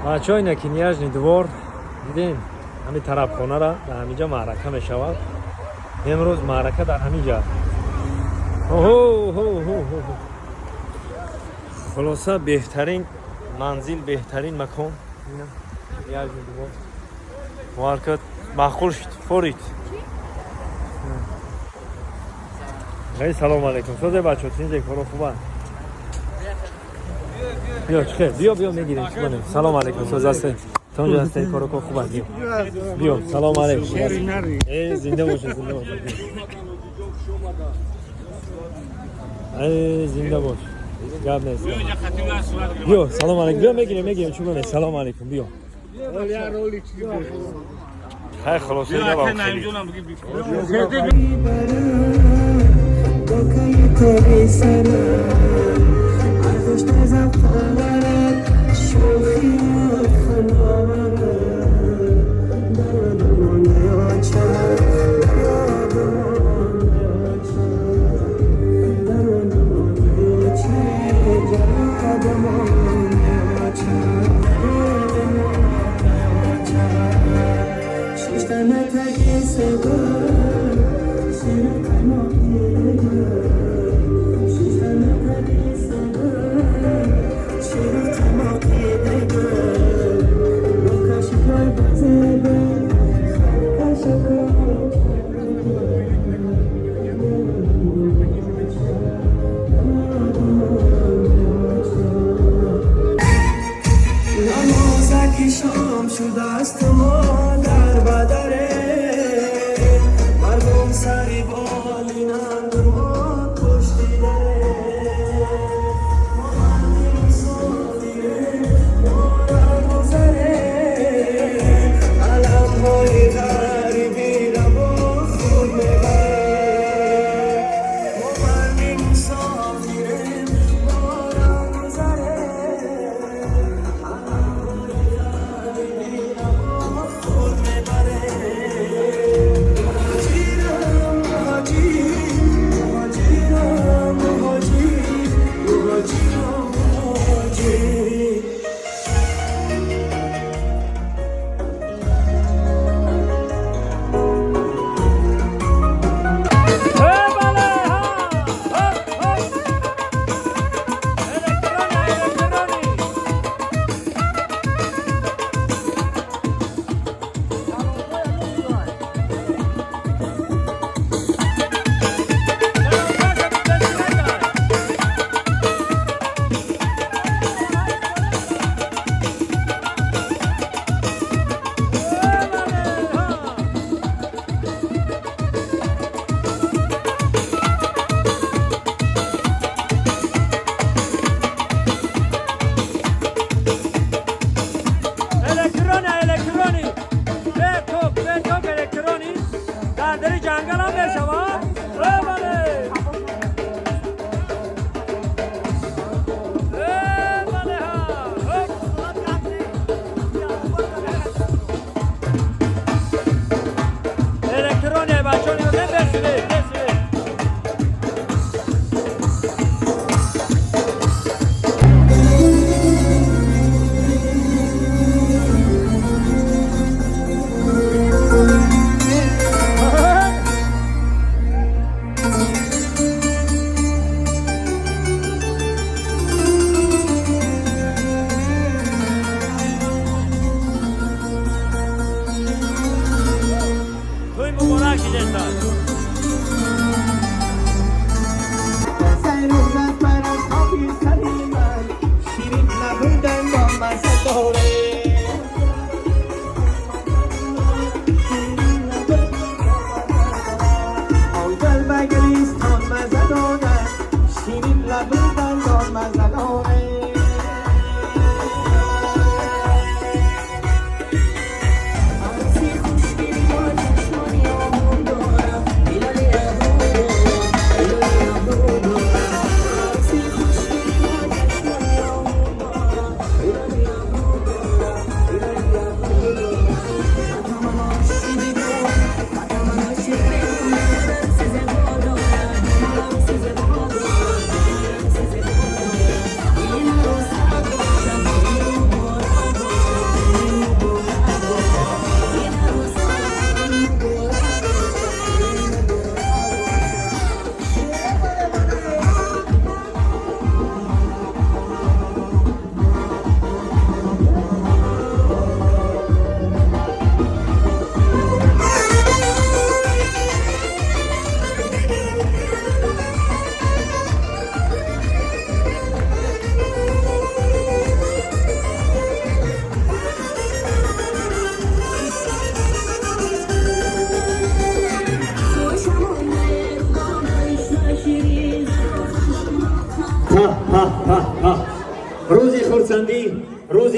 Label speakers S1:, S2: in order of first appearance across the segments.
S1: بچه‌ها اینا که نیاجنی دوار دیدین همین طرف خونه را در همینجا معرکه می شود. امروز معرکه در همینجا. خلاصه بهترین منزل، بهترین مکان نیاجنی دوار مارکت معقول شد فورید. سلام علیکم. سوزه بچه ها تینجه کارو خوبه. بیا چخیر بیا میگیریم چی کنیم. سلام علیکم. سوزه هسته تونجا هسته کارو خوبه. بیا سلام علیکم. زنده باشه زنده باش. گرد نیست. بیا سلام علیکم. بیا میگیریم چی کنیم. سلام علیکم. بیا خیلی خلاصه
S2: شام شده است ما در بدره مردم سری بالینند ما پشتی داره ما همین صادیره ما را گذره علم های غریبی را با خود میبره ما همین صادیره ما را گذره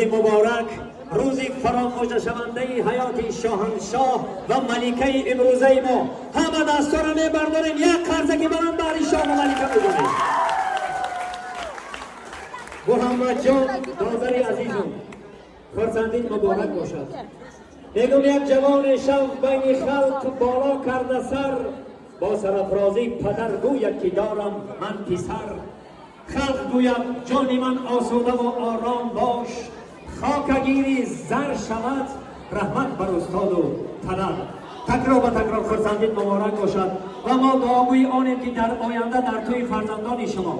S3: روز مبارک، روز فراموش شونده حیات شاهنشاه و ملکه امروزه ما. همه دستا را میبرداریم، یک قرضه بلند برای شاه و ملکه بزنیم. محمد جان دادر عزیزم، خرسندین مبارک باشد. میگم یک جوان شوق بین خلق بالا کرده سر، با سرافرازی پدر گوید که دارم من پسر. خلق گوید جان من آسوده و آرام باش، خاک گیری زر شود رحمت بر استاد و طلب. تکرار به تکرار خرسندین مبارک باشد و ما دعاگوی آنیم که در آینده در توی فرزندان شما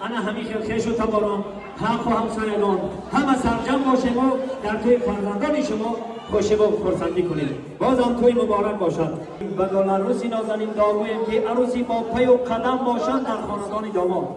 S3: انا همیشه خیش و تباران حق و همسایگان همه سرجم باشیم و در توی فرزندان شما خوشی و خرسندی کنیم. بازم توی مبارک باشد و عروسی نازنین دعاگویم که عروسی با پی و قدم باشند در خاندان داماد.